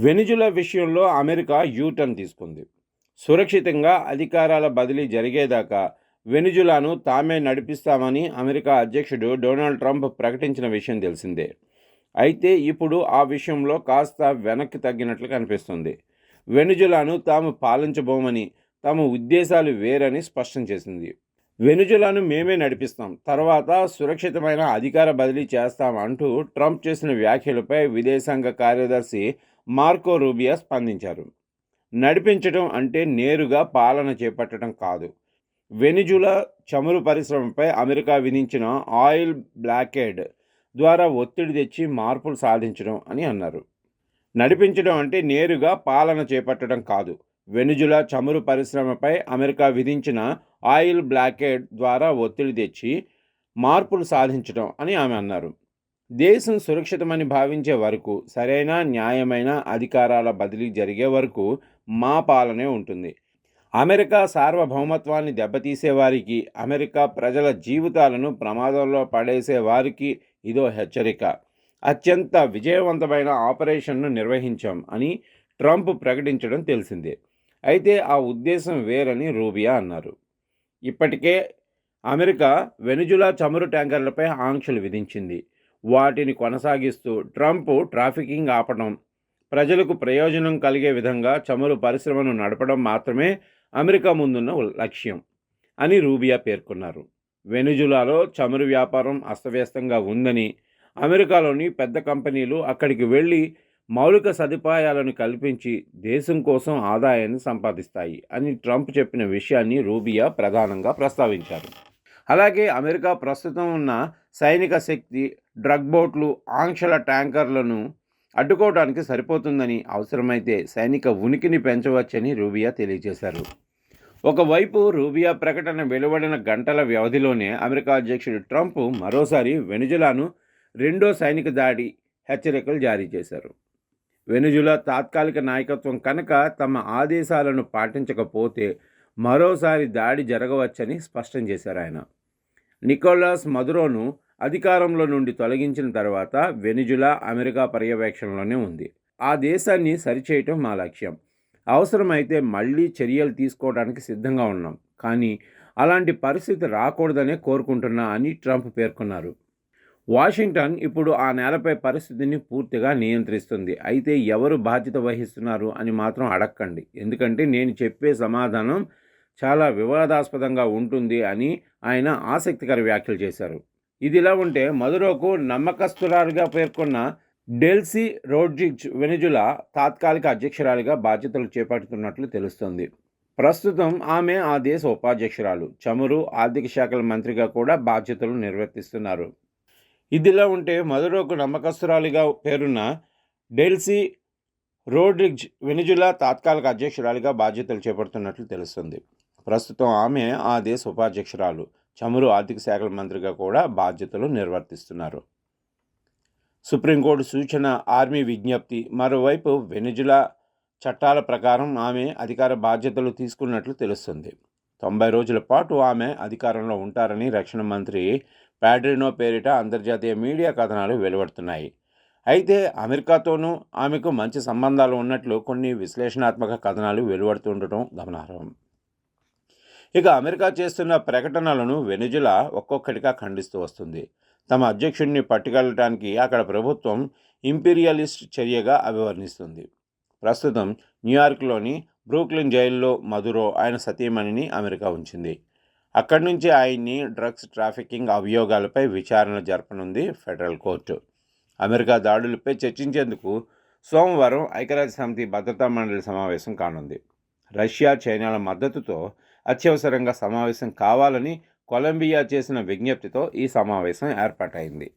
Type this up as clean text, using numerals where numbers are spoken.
Venezuela విషయంలో America U turn తీసుకుంది. సురక్షితంగా అధికారాల బదిలీ జరిగేదాకా వెనిజులాను తామే నడిపిస్తామని అమెరికా అధ్యక్షుడు డొనాల్డ్ ట్రంప్ ప్రకటించిన విషయం తెలిసిందే. అయితే ఇప్పుడు ఆ విషయంలో కాస్త వెనక్కి తగ్గినట్లు కనిపిస్తుంది. వెనిజులాను తాము పాలించబోమని, తమ ఉద్దేశాలు వేరని స్పష్టం చేసింది. వెనిజులాను మేమే నడిపిస్తాం, తర్వాత సురక్షితమైన అధికార బదిలీ చేస్తాం అంటూ ట్రంప్ చేసిన వ్యాఖ్యలపై విదేశాంగ కార్యదర్శి మార్కో రూబియో స్పందించారు. నడిపించడం అంటే నేరుగా పాలన చేపట్టడం కాదు. వెనిజులా చమురు పరిశ్రమపై అమెరికా విధించిన ఆయిల్ బ్లాకేడ్ ద్వారా ఒత్తిడి తెచ్చి మార్పులు సాధించడం అని అన్నారు. నడిపించడం అంటే నేరుగా పాలన చేపట్టడం కాదు. వెనిజులా చమురు పరిశ్రమపై అమెరికా విధించిన ఆయిల్ బ్లాకేడ్ ద్వారా ఒత్తిడి తెచ్చి మార్పులు సాధించడం అని ఆమె అన్నారు. దేశం సురక్షితమని భావించే వరకు, సరైన న్యాయమైన అధికారాల బదిలీ జరిగే వరకు మా పాలనే ఉంటుంది. అమెరికా సార్వభౌమత్వాన్ని దెబ్బతీసేవారికి, అమెరికా ప్రజల జీవితాలను ప్రమాదంలో పడేసే వారికి ఇదో హెచ్చరిక. అత్యంత విజయవంతమైన ఆపరేషన్ను నిర్వహించాం అని ట్రంప్ ప్రకటించడం తెలిసిందే. అయితే ఆ ఉద్దేశం వేరని రూబియో అన్నారు. ఇప్పటికే అమెరికా వెనిజులా చమురు ట్యాంకర్లపై ఆంక్షలు విధించింది. వాటిని కొనసాగిస్తూ ట్రంప్ ట్రాఫికింగ్ ఆపడం, ప్రజలకు ప్రయోజనం కలిగే విధంగా చమురు పరిశ్రమను నడపడం మాత్రమే అమెరికా ముందున్న లక్ష్యం అని రూబియో పేర్కొన్నారు. వెనిజులాలో చమురు వ్యాపారం అస్తవ్యస్తంగా ఉందని, అమెరికాలోని పెద్ద కంపెనీలు అక్కడికి వెళ్ళి మౌలిక సదుపాయాలను కల్పించి దేశం కోసం ఆదాయాన్ని సంపాదిస్తాయి అని ట్రంప్ చెప్పిన విషయాన్ని రూబియో ప్రధానంగా ప్రస్తావించారు. అలాగే అమెరికా ప్రస్తుతం ఉన్న సైనిక శక్తి, డ్రగ్ బోట్లు, ఆంక్షల ట్యాంకర్లను అడ్డుకోవడానికి సరిపోతుందని, అవసరమైతే సైనిక ఉనికిని పెంచవచ్చని రూబియో తెలియజేశారు. ఒకవైపు రూబియో ప్రకటన వెలువడిన గంటల వ్యవధిలోనే అమెరికా అధ్యక్షుడు ట్రంప్ మరోసారి వెనిజులాను రెండో సైనిక దాడి హెచ్చరికలు జారీ చేశారు. వెనిజులా తాత్కాలిక నాయకత్వం కనుక తమ ఆదేశాలను పాటించకపోతే మరోసారి దాడి జరగవచ్చని స్పష్టం చేశారు ఆయన. నికోలాస్ మదురోను అధికారంలో నుండి తొలగించిన తర్వాత వెనిజులా అమెరికా పర్యవేక్షణలోనే ఉంది. ఆ దేశాన్ని సరిచేయటం మా లక్ష్యం. అవసరమైతే మళ్ళీ చర్యలు తీసుకోవడానికి సిద్ధంగా ఉన్నాం, కానీ అలాంటి పరిస్థితి రాకూడదనే కోరుకుంటున్నా అని ట్రంప్ పేర్కొన్నారు. వాషింగ్టన్ ఇప్పుడు ఆ నేలపై పరిస్థితిని పూర్తిగా నియంత్రిస్తుంది. అయితే ఎవరు బాధ్యత వహిస్తున్నారు అని మాత్రం అడక్కండి, ఎందుకంటే నేను చెప్పే సమాధానం చాలా వివాదాస్పదంగా ఉంటుంది అని ఆయన ఆసక్తికర వ్యాఖ్యలు చేశారు. ఇదిలా ఉంటే మదురోకు నమ్మకస్తురాలుగా పేర్కొన్న డెల్సీ రోడ్రిగ్జ్ వెనిజులా తాత్కాలిక అధ్యక్షురాలిగా బాధ్యతలు చేపడుతున్నట్లు తెలుస్తోంది. ప్రస్తుతం ఆమె ఆ దేశ ఉపాధ్యక్షురాలు, చమురు, ఆర్థిక శాఖల మంత్రిగా కూడా బాధ్యతలు నిర్వర్తిస్తున్నారు. ఇదిలా ఉంటే మదురోకు నమ్మకస్తురాలిగా పేరున్న డెల్సీ రోడ్రిగ్జ్ వెనిజులా తాత్కాలిక అధ్యక్షురాలిగా బాధ్యతలు చేపడుతున్నట్లు తెలుస్తుంది. ప్రస్తుతం ఆమె ఆ దేశ ఉపాధ్యక్షురాలు, చమురు, ఆర్థిక శాఖల మంత్రిగా కూడా బాధ్యతలు నిర్వర్తిస్తున్నారు. సుప్రీంకోర్టు సూచన, ఆర్మీ విజ్ఞప్తి. మరోవైపు వెనిజులా చట్టాల ప్రకారం ఆమె అధికార బాధ్యతలు తీసుకున్నట్లు తెలుస్తుంది. 90 రోజుల పాటు ఆమె అధికారంలో ఉంటారని రక్షణ మంత్రి పాడ్రినో పేరిట అంతర్జాతీయ మీడియా కథనాలు వెలువడుతున్నాయి. అయితే అమెరికాతోనూ ఆమెకు మంచి సంబంధాలు ఉన్నట్లు కొన్ని విశ్లేషణాత్మక కథనాలు వెలువడుతుండటం గమనార్హం. ఇక అమెరికా చేస్తున్న ప్రకటనలను వెనిజులా ఒక్కొక్కటిగా ఖండిస్తూ వస్తుంది. తమ అధ్యక్షుడిని పట్టుకెళ్ళటానికి అక్కడ ప్రభుత్వం ఇంపీరియలిస్ట్ చర్యగా అభివర్ణిస్తుంది. ప్రస్తుతం న్యూయార్క్లోని బ్రూక్లిన్ జైల్లో మదురో, ఆయన సతీమణిని అమెరికా ఉంచింది. అక్కడి నుంచి ఆయన్ని డ్రగ్స్ ట్రాఫికింగ్ అభియోగాలపై విచారణ జరపనుంది ఫెడరల్ కోర్టు. అమెరికా దాడులపై చర్చించేందుకు సోమవారం ఐక్యరాజ్యసమితి భద్రతా మండలి సమావేశం కానుంది. రష్యా, చైనాల మద్దతుతో అత్యవసరంగా సమావేశం కావాలని కొలంబియా చేసిన విజ్ఞప్తితో ఈ సమావేశం ఏర్పాటైంది.